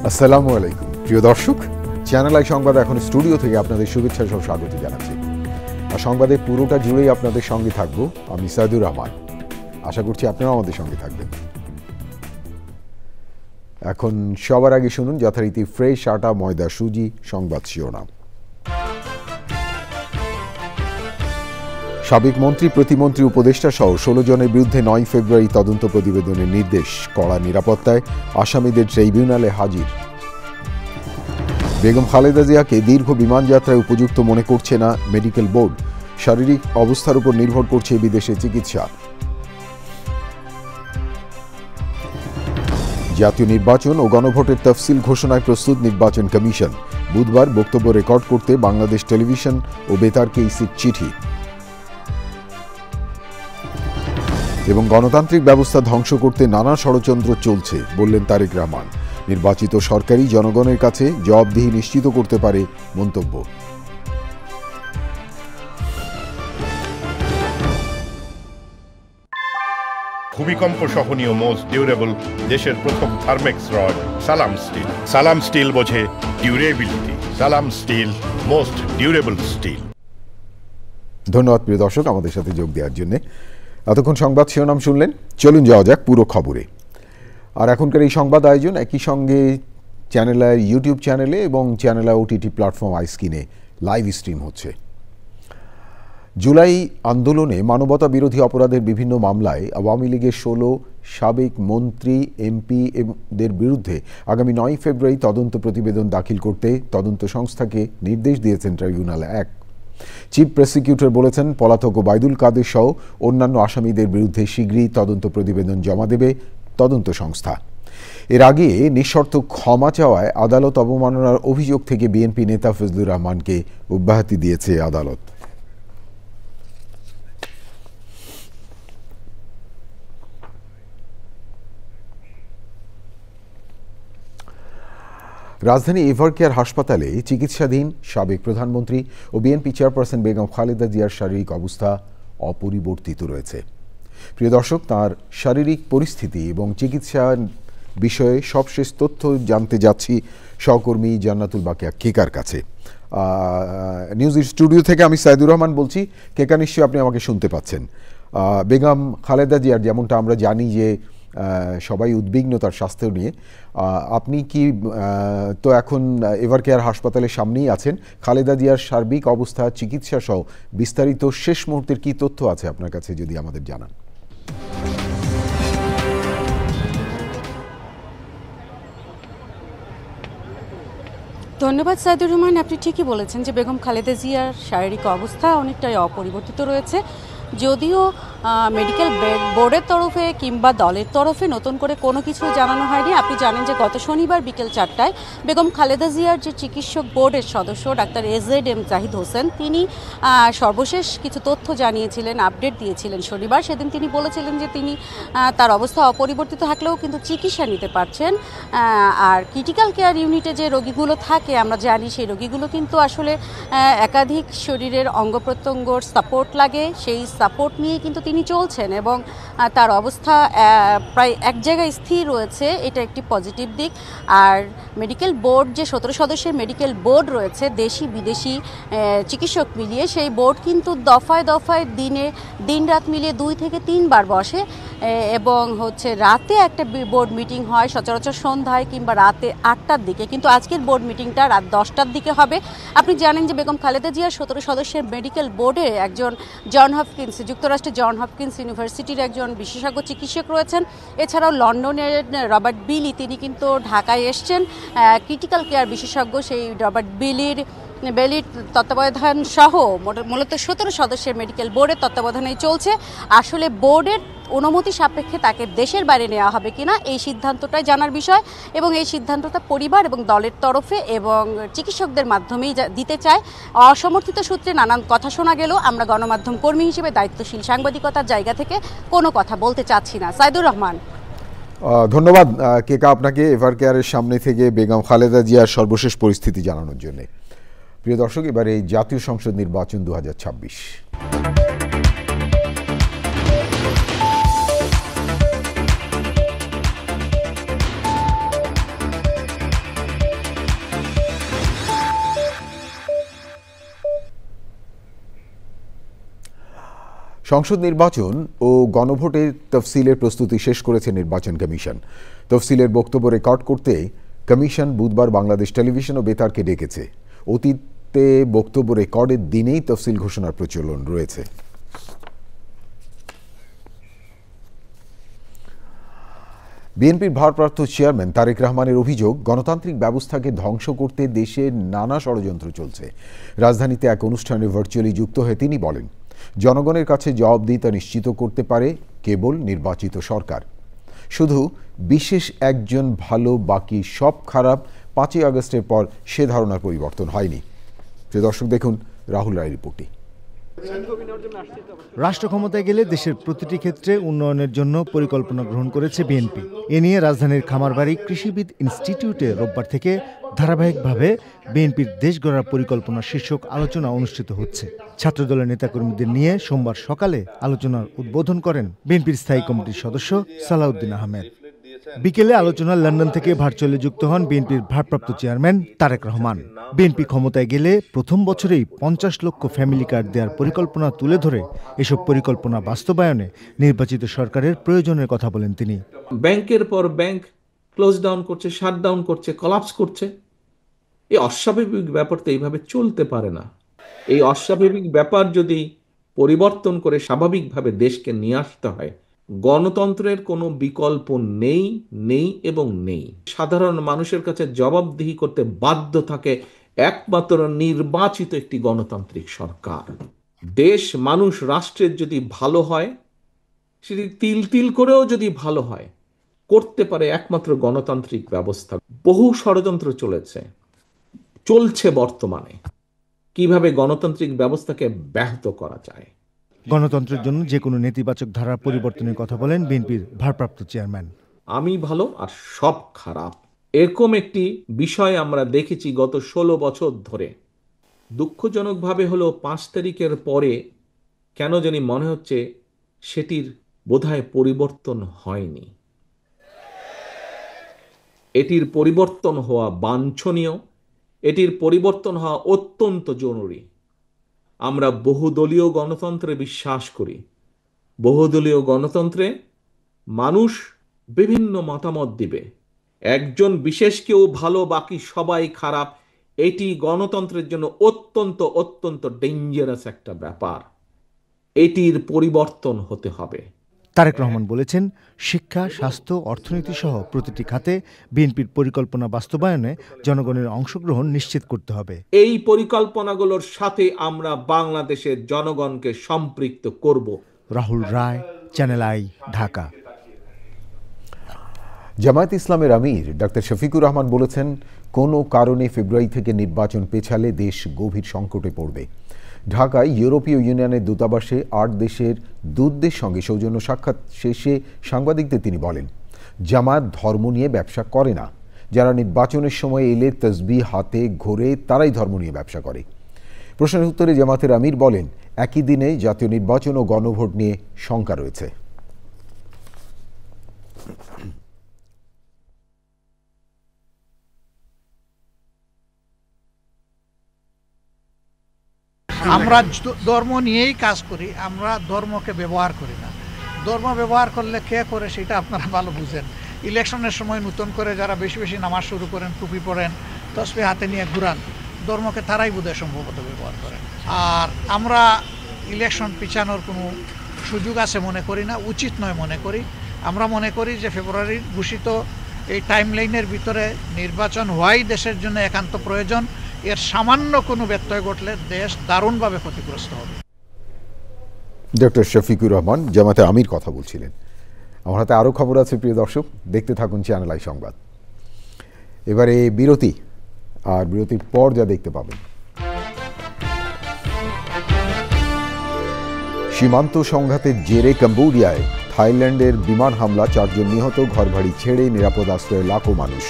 আসসালামু আলাইকুম প্রিয় দর্শক, চ্যানেল আই সংবাদ এখন স্টুডিও থেকে আপনাদের শুভেচ্ছা সহ স্বাগত জানাচ্ছি। আর সংবাদের পুরোটা জুড়েই আপনাদের সঙ্গে থাকবো আমি সাইদুর রহমান। আশা করছি আপনারাও আমাদের সঙ্গে থাকবেন। এখন সবার আগে শুনুন যথারীতি ফ্রেশ আটা ময়দা সুজি সংবাদ শিরোনাম। সাবেক মন্ত্রী, প্রতিমন্ত্রী, উপদেষ্টা সহ 16 জনের বিরুদ্ধে 9 ফেব্রুয়ারি তদন্ত প্রতিবেদনের নির্দেশ। কড়া নিরাপত্তায় আসামিদের ট্রাইব্যুনালে হাজির। বেগম খালেদা জিয়াকে দীর্ঘ বিমান যাত্রায় উপযুক্ত মনে করছে না মেডিকেল বোর্ড। শারীরিক অবস্থার উপর নির্ভর করছে বিদেশে চিকিৎসা। জাতীয় নির্বাচন ও গণভোটের তফসিল ঘোষণায় প্রস্তুত নির্বাচন কমিশন। বুধবার বক্তব্য রেকর্ড করতে বাংলাদেশ টেলিভিশন ও বেতারকে ইসির চিঠি। এবং গণতান্ত্রিক ব্যবস্থা ধ্বংস করতে নানা ষড়যন্ত্র চলছে বললেন তারেক রহমান। নির্বাচিত সরকারই জনগণের কাছে জবাবদিহি নিশ্চিত করতে পারে মন্তব্য। ভূমিকম্প সহনীয় মোস্ট ডিউরেবল দেশের প্রথম থার্মেক্স রড সালাম স্টিল। সালাম স্টিল বোঝে ডিউরেবিলিটি। সালাম স্টিল, মোস্ট ডিউরেবল স্টিল। ধন্যবাদ প্রিয় দর্শক আমাদের সাথে যোগ দেওয়ার জন্য। এতক্ষণ সংবাদ শিরোনাম শুনলেন, চলুন যাওয়া যাক পুরো খবরে। আর এখনকার এই সংবাদ আয়োজন একই সঙ্গে চ্যানেলের ইউটিউব চ্যানেলে এবং চ্যানেলের ওটিটি প্ল্যাটফর্ম আইস্ক্রিনে লাইভ স্ট্রিম হচ্ছে। জুলাই আন্দোলনে মানবতা বিরোধী অপরাধের বিভিন্ন মামলায় আওয়ামী লীগের 16 সাবেক মন্ত্রী, এমপি দের বিরুদ্ধে আগামী 9 ফেব্রুয়ারি তদন্ত প্রতিবেদন দাখিল করতে তদন্ত সংস্থাকে নির্দেশ দিয়েছেন ট্রাইব্যুনাল 1। চিফ প্রসিকিউটর বলেছেন, পলাতক ওবায়দুল কাদের সহ অন্যান্য আসামিদের বিরুদ্ধে শীঘ্রই তদন্ত প্রতিবেদন জমা দেবে তদন্ত সংস্থা। এর আগে নিঃশর্ত ক্ষমা চাওয়ায় আদালত অবমাননার অভিযোগ থেকে বিএনপি নেতা ফজলুর রহমানকে অব্যাহতি দিয়েছে আদালত। রাজধানী এভারকেয়ার হাসপাতালে চিকিৎসাধীন সাবেক প্রধানমন্ত্রী ও বিএনপি চেয়ারপারসন বেগম খালেদা জিয়ার শারীরিক অবস্থা অপরিবর্তিত রয়েছে। প্রিয় দর্শক, তাঁর শারীরিক পরিস্থিতি এবং চিকিৎসা বিষয়ে সবশেষ তথ্য জানতে যাচ্ছি সহকর্মী জান্নাতুল বাকিয়া কেকার কাছে। নিউজ স্টুডিও থেকে আমি সাইদুর রহমান বলছি। কেকা, নিশ্চয়ই আপনি আমাকে শুনতে পাচ্ছেন। বেগম খালেদা জিয়ার, যেমনটা আমরা জানি যে সবাই উদ্বিগ্ন তার স্বাস্থ্য নিয়ে, আপনি কি তো এখন এভারকেয়ার হাসপাতালের সামনেই আছেন, খালেদা জিয়ার সার্বিক অবস্থা, চিকিৎসা সহ বিস্তারিত শেষ মুহূর্তের কি তথ্য আছে আপনার কাছে যদি আমাদের জানান। ধন্যবাদ সাইদুর রহমান। আপনি ঠিকই বলেছেন যে বেগম খালেদা জিয়ার শারীরিক অবস্থা অনেকটাই অপরিবর্তিত রয়েছে। যদিও মেডিকেল বোর্ডের তরফে কিংবা দলের তরফে নতুন করে কোনো কিছু জানানো হয়নি। আপনি জানেন যে গত শনিবার বিকেল 4টায় বেগম খালেদা জিয়ার যে চিকিৎসক বোর্ডের সদস্য ডাক্তার এজেড জাহিদ হোসেন, তিনি সর্বশেষ কিছু তথ্য জানিয়েছিলেন, আপডেট দিয়েছিলেন শনিবার। সেদিন তিনি বলেছিলেন যে তিনি তার অবস্থা অপরিবর্তিত থাকলেও কিন্তু চিকিৎসা নিতে পারছেন। আর ক্রিটিক্যাল কেয়ার ইউনিটে যে রোগীগুলো থাকে আমরা জানি, সেই রোগীগুলো কিন্তু আসলে একাধিক শরীরের অঙ্গ প্রত্যঙ্গর সাপোর্ট লাগে, সেই সাপোর্ট নিয়ে কিন্তু তিনি চলছেন এবং তার অবস্থা প্রায় এক জায়গায় স্থির রয়েছে। এটা একটি পজিটিভ দিক। আর মেডিকেল বোর্ড, যে 17 সদস্যের মেডিকেল বোর্ড রয়েছে দেশি বিদেশি চিকিৎসক মিলিয়ে, সেই বোর্ড কিন্তু দফায় দফায় দিন রাত মিলিয়ে 2 থেকে 3 বার বসে এবং রাতে একটা বোর্ড মিটিং হয়, সচরাচর সন্ধ্যায় কিংবা রাতে 8টার দিকে, কিন্তু আজকের বোর্ড মিটিংটা রাত 10টার দিকে হবে। আপনি জানেন যে বেগম খালেদা জিয়ার 17 সদস্যের মেডিকেল বোর্ডে একজন যুক্তরাষ্ট্রের জন হপকিন্স ইউনিভার্সিটির একজন বিশেষজ্ঞ চিকিৎসক রয়েছেন। এছাড়াও লন্ডনের রবার্ট বিলি, তিনি কিন্তু ঢাকায় এসছেন ক্রিটিক্যাল কেয়ার বিশেষজ্ঞ। সেই রবার্ট বেলির তত্ত্বাবধান সহ মূলত 17 সদস্যের মেডিকেল বোর্ডের তত্ত্বাবধানেই চলছে। আসলে বোর্ডের অনুমতি সাপেক্ষে তাকে দেশের বাইরে নেওয়া হবে কিনা এই সিদ্ধান্তটাই জানার বিষয়, এবং এই সিদ্ধান্তটা পরিবার এবং দলের তরফে এবং চিকিৎসকদের মাধ্যমেই দিতে চায়। অসমর্থিত সূত্রে নানান কথা শোনা গেলেও আমরা গণমাধ্যম কর্মী হিসেবে দায়িত্বশীল সাংবাদিকতার জায়গা থেকে কোনো কথা বলতে চাচ্ছি না। সাইদুর রহমান। ধন্যবাদ কেকা আপনাকে এভারকেয়ারের সামনে থেকে বেগম খালেদা জিয়ার সর্বশেষ পরিস্থিতি জানানোর জন্য। প্রিয় দর্শক, এবারে জাতীয় সংসদ নির্বাচন 2026। সংসদ নির্বাচন ও গণভোটের তফসিলের প্রস্তুতি শেষ করেছে নির্বাচন কমিশন। তফসিলের বক্তব্য রেকর্ড করতে কমিশন বুধবার বাংলাদেশ টেলিভিশন ও বেতারকে ডেকেছে। অতীতে বক্তব্য রেকর্ডের দিনেই তফসিল ঘোষণার প্রচলন রয়েছে। বিএনপির ভারপ্রাপ্ত চেয়ারম্যান তারেক রহমানের অভিযোগ, গণতান্ত্রিক ব্যবস্থাকে ধ্বংস করতে দেশে নানা ষড়যন্ত্র চলছে। রাজধানীতে এক অনুষ্ঠানে ভার্চুয়ালি যুক্ত হয়ে তিনি বলেন, জনগণের কাছে জবাবদিহিতা নিশ্চিত করতে পারে কেবল নির্বাচিত সরকার। শুধু বিশেষ একজন ভালো, বাকি সব খারাপ। 5ই আগস্টের পর সে ধারণার পরিবর্তন হয়নি। প্রিয় দর্শক, দেখুন রাহুল রায়ের রিপোর্টটি। রাষ্ট্র ক্ষমতায় গেলে দেশের প্রতিটি ক্ষেত্রে উন্নয়নের জন্য পরিকল্পনা গ্রহণ করেছে বিএনপি। এ নিয়ে রাজধানীর খামারবাড়ি কৃষিবিদ ইনস্টিটিউটে রোববার থেকে ধারাবাহিকভাবে বিএনপির দেশ গড়ার পরিকল্পনা শীর্ষক আলোচনা অনুষ্ঠিত হচ্ছে। ছাত্রদলের নেতাকর্মীদের নিয়ে সোমবার সকালে আলোচনার উদ্বোধন করেন বিএনপির স্থায়ী কমিটির সদস্য সালাউদ্দিন আহমেদ। বিকেলে আলোচনা লন্ডন থেকে ভার্চুয়ালি যুক্ত হন বিএনপির ভারপ্রাপ্ত চেয়ারম্যান তারেক রহমান। বিএনপি ক্ষমতায় গেলে প্রথম বছরেই 50 লক্ষ ফ্যামিলি কার্ড দেওয়ার পরিকল্পনা তুলে ধরে এসব পরিকল্পনা বাস্তবায়নে নির্বাচিত সরকারের প্রয়োজনের কথা বলেন তিনি। ব্যাংকের পর ব্যাংক ক্লোজ ডাউন করছে, শাট ডাউন করছে, কলাপস করছে। এই অস্বাভাবিক ব্যাপারটা এইভাবে চলতে পারে না। এই অস্বাভাবিক ব্যাপার যদি পরিবর্তন করে স্বাভাবিকভাবে দেশকে নিয়ে আসতে হয়, গণতন্ত্রের কোনো বিকল্প নেই এবং নেই। সাধারণ মানুষের কাছে জবাবদিহি করতে বাধ্য থাকে একমাত্র নির্বাচিত একটি গণতান্ত্রিক সরকার। দেশ, মানুষ, রাষ্ট্রের যদি ভালো হয়, সেটি তিল তিল করেও যদি ভালো হয়, করতে পারে একমাত্র গণতান্ত্রিক ব্যবস্থা। বহু ষড়যন্ত্র চলছে বর্তমানে, কিভাবে গণতান্ত্রিক ব্যবস্থাকে ব্যাহত করা যায়। গণতন্ত্রের জন্য যে কোনো নেতিবাচক ধারার পরিবর্তনের কথা বলেন বিএনপির ভারপ্রাপ্ত চেয়ারম্যান। আমি ভালো আর সব খারাপ, এরকম একটি বিষয় আমরা দেখেছি গত 16 বছর ধরে। দুঃখজনকভাবে হলো 5 তারিখের পরে কেন জানি মনে হচ্ছে সেটির বোধহয় পরিবর্তন হয়নি। এটির পরিবর্তন হওয়া বাঞ্ছনীয়, এটির পরিবর্তন হওয়া অত্যন্ত জরুরি। আমরা বহুদলীয় গণতন্ত্রে বিশ্বাস করি। বহুদলীয় গণতন্ত্রে মানুষ বিভিন্ন মতামত দিবে, একজন বিশেষ কেউ ভালো, বাকি সবাই খারাপ। এটি গণতন্ত্রের জন্য অত্যন্ত ডেঞ্জারাস একটা ব্যাপার। এটির পরিবর্তন হতে হবে। তারেক রহমান বলেছেন, শিক্ষা, স্বাস্থ্য, অর্থনীতি সহ প্রতিটি খাতে বিএনপির পরিকল্পনা বাস্তবায়নে জনগণের অংশগ্রহণ নিশ্চিত করতে হবে। এই পরিকল্পনাগুলোর সাথে আমরা বাংলাদেশের জনগণকে সম্পৃক্ত করব। রাহুল রায়, চ্যানেল আই, ঢাকা। জামায়াত ইসলামের আমির ডাক্তার শফিকুর রহমান বলেছেন, কোনো কারণে ফেব্রুয়ারি থেকে নির্বাচন পেছালে দেশ গভীর সংকটে পড়বে। ঢাকায় ইউরোপীয় ইউনিয়নের দূতাবাসে 8 দেশের দূতদের সঙ্গে সৌজন্য সাক্ষাৎ শেষে সাংবাদিকদের তিনি বলেন, জামায়াত ধর্ম নিয়ে ব্যবসা করে না। যারা নির্বাচনের সময় এলে তসবিহ হাতে ঘোরে, তারাই ধর্ম নিয়ে ব্যবসা করে। প্রশ্নের উত্তরে জামায়াতের আমির বলেন, একই দিনে জাতীয় নির্বাচন ও গণভোট নিয়ে শঙ্কা রয়েছে। আমরা ধর্ম নিয়েই কাজ করি, আমরা ধর্মকে ব্যবহার করি না। ধর্ম ব্যবহার করলে কে করে সেটা আপনারা ভালো বুঝেন। ইলেকশনের সময় নতুন করে যারা বেশি বেশি নামাজ শুরু করেন, টুপি পরেন, তসবিহ হাতে নিয়ে ঘুরান, ধর্মকে তারাই বোধহয় সম্ভবত ব্যবহার করেন। আর আমরা ইলেকশন পিছানোর কোনো সুযোগ আছে মনে করি না, উচিত নয় মনে করি। আমরা মনে করি যে ফেব্রুয়ারির ঘোষিত এই টাইমলাইনের ভিতরে নির্বাচন হওয়াই দেশের জন্য একান্ত প্রয়োজন। এর সামান্য কোনো ব্যত্যয় ঘটলে দেশ দারুণভাবে ক্ষতিগ্রস্ত হবে। ডক্টর শফিকুর রহমান জামায়াতের আমির কথা বলছিলেন। আমার হাতে আরও খবর আছে প্রিয় দর্শক, দেখতে থাকুন চ্যানেল আই সংবাদ। এবারে বিরতি, আর বিরতির পর যা দেখতে পাবেন, সীমান্ত সংঘাতের জেরে কম্বোডিয়ায় থাইল্যান্ডের বিমান হামলা, 4 জন নিহত, ঘরবাড়ি ছেড়ে নিরাপদ আশ্রয়ে লাখো মানুষ।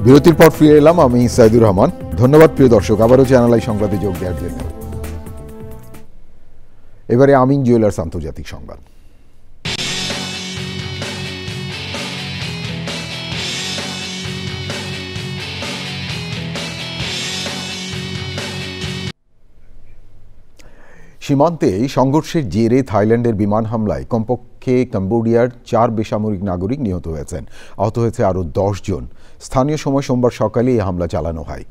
বিরতির পর ফিরে এলাম, আমি সাইদুর রহমান। ধন্যবাদ প্রিয় দর্শক, আবারও চ্যানেল আই সংবাদে যোগ দেওয়ার জন্য। এবারে আমিন জুয়েলার্স আন্তর্জাতিক সংবাদ। সীমান্তে সংঘর্ষের জেরে থাইল্যান্ডের বিমান হামলায় কমপক্ষে কম্বোডিয়ার 4 বেসামরিক নাগরিক নিহত হয়েছেন। আহত হয়েছে আরও 10 জন। স্থানীয় সময় সোমবার সকালে এই হামলা চালানো হয়।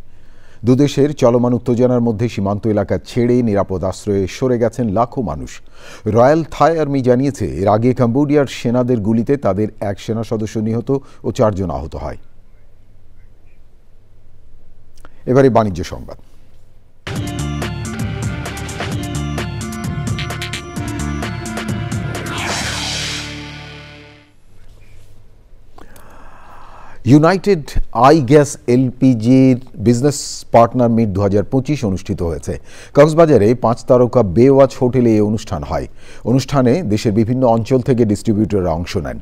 দুদেশের চলমান উত্তেজনার মধ্যে সীমান্ত এলাকা ছেড়ে নিরাপদ আশ্রয়ে সরে গেছেন লাখো মানুষ। রয়্যাল থাই আর্মি জানিয়েছে, এর আগে কম্বোডিয়ার সেনাদের গুলিতে তাদের এক সেনা সদস্য নিহত ও 4 জন আহত হয়। এবারে বাণিজ্য সংবাদ। ইউনাইটেড আই গ্যাস এলপিজির বিজনেস পার্টনার মিট 2025 অনুষ্ঠিত হয়েছে। কক্সবাজারে 5 তারকা বেওয়াচ হোটেলে এই অনুষ্ঠান হয়। অনুষ্ঠানে দেশের বিভিন্ন অঞ্চল থেকে ডিস্ট্রিবিউটররা অংশ নেন।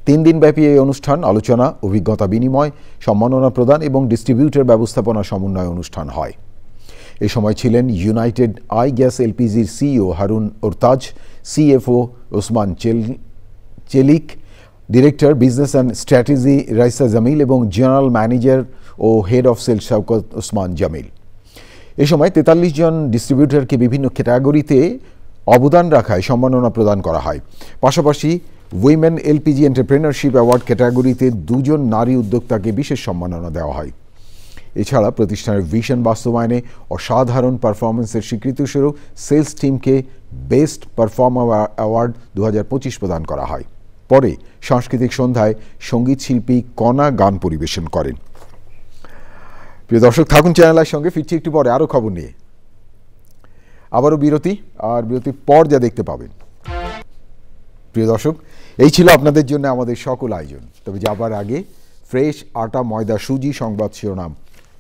3 দিনব্যাপী এই অনুষ্ঠান আলোচনা, অভিজ্ঞতা বিনিময়, সম্মাননা প্রদান এবং ডিস্ট্রিবিউটর ব্যবস্থাপনা সমন্বয় অনুষ্ঠান হয়। এ সময় ছিলেন ইউনাইটেড আই গ্যাস এলপিজির CEO Harun Ortac, CFO Osman Celik, director business and strategy Raisa Jamil এবং জেনারেল ম্যানেজার ও head of sales Shawkat Osman Jamil. এ সময় 43 জন ডিস্ট্রিবিউটরকে বিভিন্ন ক্যাটাগরিতে অবদান রাখায় সম্মাননা প্রদান করা হয়। পাশাপাশি উইমেন এলপিজি এন্টারপ্রেনারশিপ অ্যাওয়ার্ড ক্যাটাগরিতে 2 জন নারী উদ্যোক্তাকে বিশেষ সম্মাননা দেওয়া হয়। এছাড়া প্রতিষ্ঠানের ভিশন বাস্তবায়নে অসাধারণ পারফরমেন্সের স্বীকৃতিস্বরূপ সেলস টিমকে বেস্ট পারফর্মার অ্যাওয়ার্ড 2025 প্রদান করা হয়। পরে সাংস্কৃতিক সন্ধ্যায় সঙ্গীত শিল্পী কণা গান পরিবেশন করেন। প্রিয় দর্শক, থাকুন চ্যানেলের সঙ্গে, ফিরছি একটু পরে আরও খবর নিয়ে। আবারও বিরতি, আর বিরতির পর যা দেখতে পাবেন। প্রিয় দর্শক, এই ছিল আপনাদের জন্য আমাদের সকল আয়োজন। তবে যাবার আগে ফ্রেশ আটা, ময়দা, সুজি সংবাদ শিরোনাম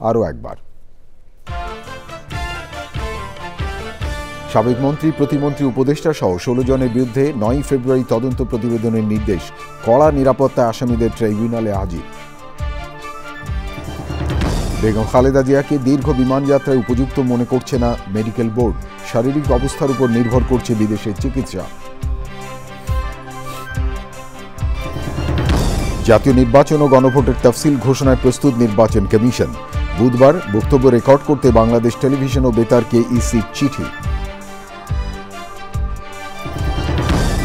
আরও একবার। সাবেক মন্ত্রী, প্রতিমন্ত্রী, উপদেষ্টা সহ 16 জনের বিরুদ্ধে 9 ফেব্রুয়ারি তদন্ত প্রতিবেদনের নির্দেশ। কড়া নিরাপত্তায় আসামিদের ট্রাইব্যুনালে হাজির। বেগম খালেদা জিয়াকে দীর্ঘ বিমানযাত্রায় উপযুক্ত মনে করছে না মেডিকেল বোর্ড। শারীরিক অবস্থার উপর নির্ভর করছে বিদেশের চিকিৎসা। জাতীয় নির্বাচন ও গণভোটের তফসিল ঘোষণায় প্রস্তুত নির্বাচন কমিশন। বুধবার বক্তব্য রেকর্ড করতে বাংলাদেশ টেলিভিশন ও বেতারকে ইসির চিঠি।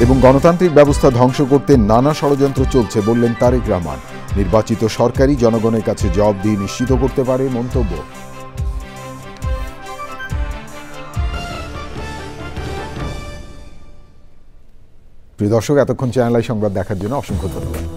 এবং গণতান্ত্রিক ব্যবস্থা ধ্বংস করতে নানা ষড়যন্ত্র চলছে বললেন তারেক রহমান। নির্বাচিত সরকারই জনগণের কাছে জবাবদিহি নিশ্চিত করতে পারে মন্তব্য। প্রিয় দর্শক, এতক্ষণ চ্যানেল আই সংবাদ দেখার জন্য অসংখ্য ধন্যবাদ।